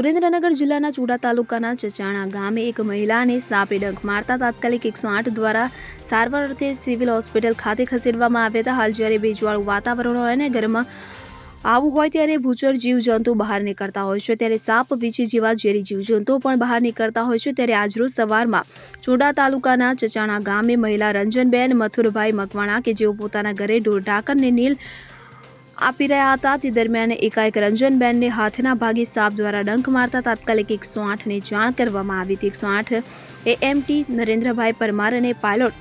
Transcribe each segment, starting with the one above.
સુરેન્દ્રનગર જિલ્લાના ચુડા તાલુકાના ચચાણા ગામે એક મહિલાને સાપે ડંખ મારતા તાત્કાલિક 108 દ્વારા સારવાર અર્થે સિવિલ હોસ્પિટલ ખાતે ખસેડવામાં આવ્યા હતા. હાલ જ્યારે ભેજવાળું વાતાવરણ હોય અને ઘરમાં આવું હોય ત્યારે ભૂચર જીવજંતુ બહાર નીકળતા હોય છે, ત્યારે સાપ, વીંછી જેવા ઝેરી જીવજંતુઓ પણ બહાર નીકળતા હોય છે. ત્યારે આજરોજ સવારમાં ચુડા તાલુકાના ચચાણા ગામે મહિલા રંજનબેન મથુરભાઈ મકવાણા કે જેઓ પોતાના ઘરે ઢોર ઢાંકરને નીલ આપી રહ્યા હતા તે દરમિયાન એકાએક રંજનબેનને હાથના ભાગે સાપ દ્વારા ડંખ મારતા તાત્કાલિક 108ને જાણ કરવામાં આવી હતી. 108 એએમટી નરેન્દ્રભાઈ પરમાર અને પાયલોટ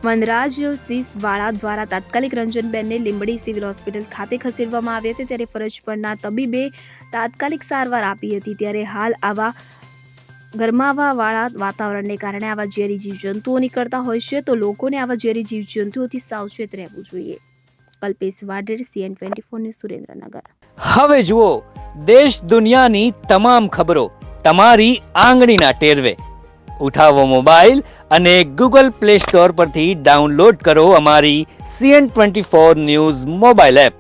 વનરાજસિંહ વાળા દ્વારા તાત્કાલિક રંજનબેનને લીંબડી સિવિલ હોસ્પિટલ ખાતે ખસેડવામાં આવ્યા હતા. ત્યારે ફરજ પરના તબીબે તાત્કાલિક સારવાર આપી હતી. ત્યારે હાલ આવા ગરમાવાવાળા વાતાવરણને કારણે આવા ઝેરી જીવજંતુઓ નીકળતા હોય છે, તો લોકોને આવા ઝેરી જીવજંતુઓથી સાવચેત રહેવું જોઈએ. Kalpesh Vadher, CN24 news, Surendranagar. હવે જુઓ દેશ દુનિયાની તમામ ખબરો તમારી આંગળીના ટેરવે. ઉઠાવો મોબાઈલ અને Google Play Store પરથી ડાઉનલોડ કરો અમારી CN24 ન્યૂઝ મોબાઈલ એપ.